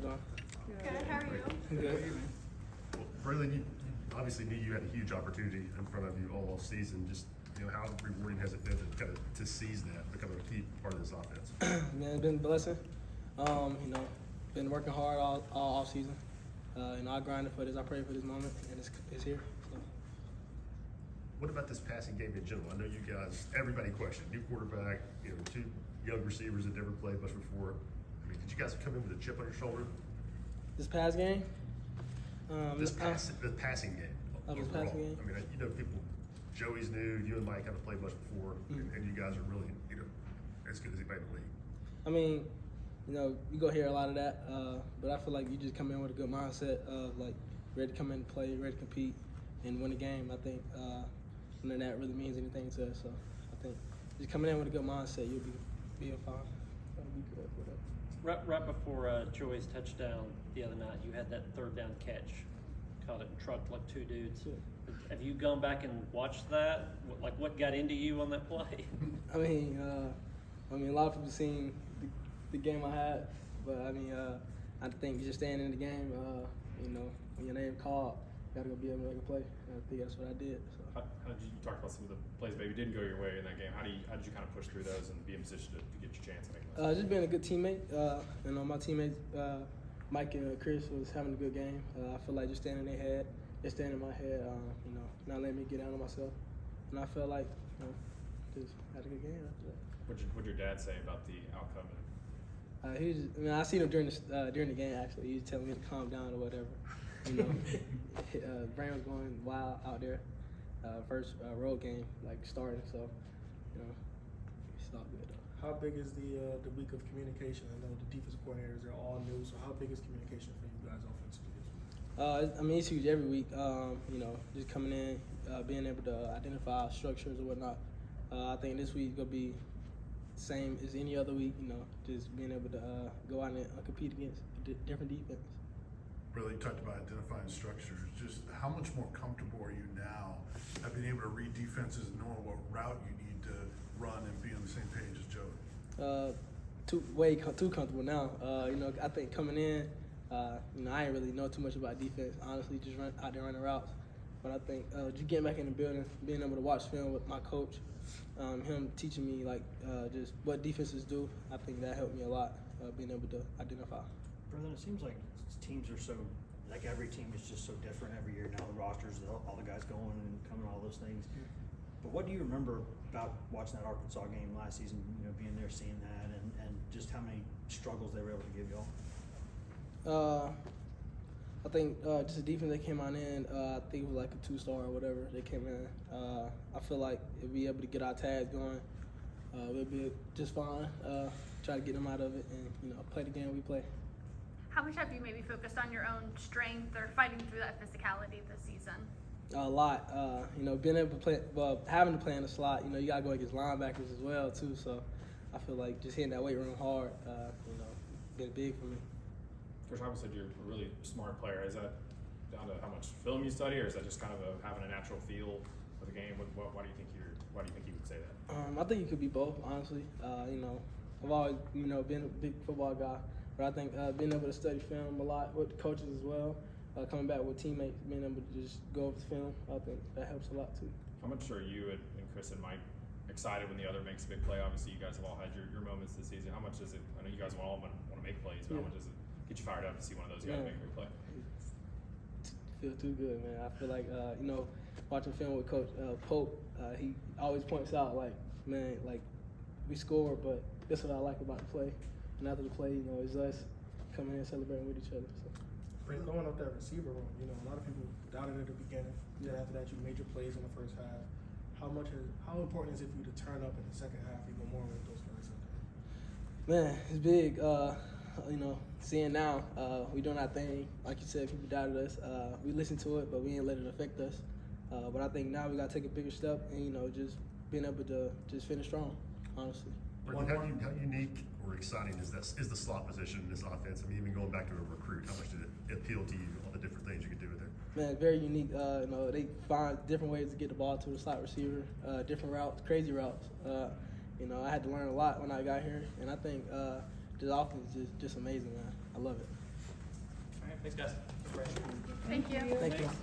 doing? Good, how are you? Good. Well, Braylon, you obviously knew you had a huge opportunity in front of you all season. Just, how rewarding has it been to seize that, become a key part of this offense? Man, it's been a blessing. Been working hard all off season. I grinded for this. I prayed for this moment, and it's here. So. What about this passing game in general? I know you guys, everybody questioned, new quarterback, two young receivers that never played much before. I mean, did you guys come in with a chip on your shoulder? This pass game? The passing game. This passing game? I mean, people, Joey's new, you and Mike haven't played much before, and you guys are really, as good as anybody in the league. I mean, you go hear a lot of that, but I feel like you just come in with a good mindset of, ready to come in and play, ready to compete, and win a game. I think none of that really means anything to us. So I think just coming in with a good mindset, you'll be fine. That'll be good with it. Right before Joey's touchdown the other night, you had that third down catch. Caught it and trucked like two dudes. Yeah. Have you gone back and watched that? What got into you on that play? I mean, a lot of people seen the game I had, but I think just staying in the game, when your name called, you gotta go be able to make a play. And I think that's what I did. So. How did you talk about some of the plays maybe didn't go your way in that game? How did you kind of push through those and be in position to get your chance to make those? Just being a good teammate. My teammates, Mike and Chris, was having a good game. I feel like just staying in their head, just staying in my head, not letting me get down on myself. And I felt like, just had a good game after that. What'd your dad say about the outcome? I seen him during the game actually. He was telling me to calm down or whatever. Brain was going wild out there. First road game starting, so it's all good though. How big is the week of communication? I know the defensive coordinators are all new, so how big is communication for you guys offensively this week? It's huge every week. Just coming in, being able to identify structures or whatnot. I think this week gonna be same as any other week. Just being able to go out and compete against different defense. Really talked about identifying structures. Just how much more comfortable are you now at being able to read defenses and knowing what route you need to run and be on the same page as Joey? Too comfortable now. I think coming in, I ain't really know too much about defense. Honestly, just run out there running routes. But I think just getting back in the building, being able to watch film with my coach, him teaching me just what defenses do, I think that helped me a lot. Being able to identify. Brother, it seems like teams are so, every team is just so different every year now. The rosters, all the guys going and coming, all those things. But what do you remember about watching that Arkansas game last season, being there, seeing that, and just how many struggles they were able to give y'all? I think just the defense that came on in, I think it was like a 2-star or whatever. They came in. I feel like if we able to get our tags going, we'll be just fine. Try to get them out of it and play the game we play. How much have you maybe focused on your own strength or fighting through that physicality this season? A lot. Being able to play, having to play in the slot, you got to go against linebackers as well, too. So I feel like just hitting that weight room hard, been big for me. Coach Harbaugh said you're a really smart player. Is that down to how much film you study, or is that just kind of having a natural feel for the game? Why do you think you would say that? I think it could be both, honestly. I've always, been a big football guy. But I think being able to study film a lot with the coaches as well, coming back with teammates, being able to just go over the film, I think that helps a lot too. How much are you and Chris and Mike excited when the other makes a big play? Obviously, you guys have all had your moments this season. How much does it? I know you guys all want to make plays, but how much does it get you fired up to see one of those guys make a big play? Feel too good, man. I feel like watching film with Coach Pope, he always points out we scored, but that's what I like about the play. And after the play, it's us coming in and celebrating with each other. So. Going up that receiver room, a lot of people doubted it at the beginning. Then after that, you made your plays in the first half. How important is it for you to turn up in the second half even more with those guys out there? Man, it's big. Seeing now, we doing our thing. Like you said, people doubted us. We listened to it, but we didn't let it affect us. But I think now we got to take a bigger step and, just being able to just finish strong, honestly. How unique or exciting is the slot position in this offense? I mean, even going back to a recruit, how much did it appeal to you, all the different things you could do with it? Man, very unique. They find different ways to get the ball to the slot receiver, different routes, crazy routes. I had to learn a lot when I got here, and I think this offense is just amazing, man. I love it. Thanks, guys. Thank you. Thank you.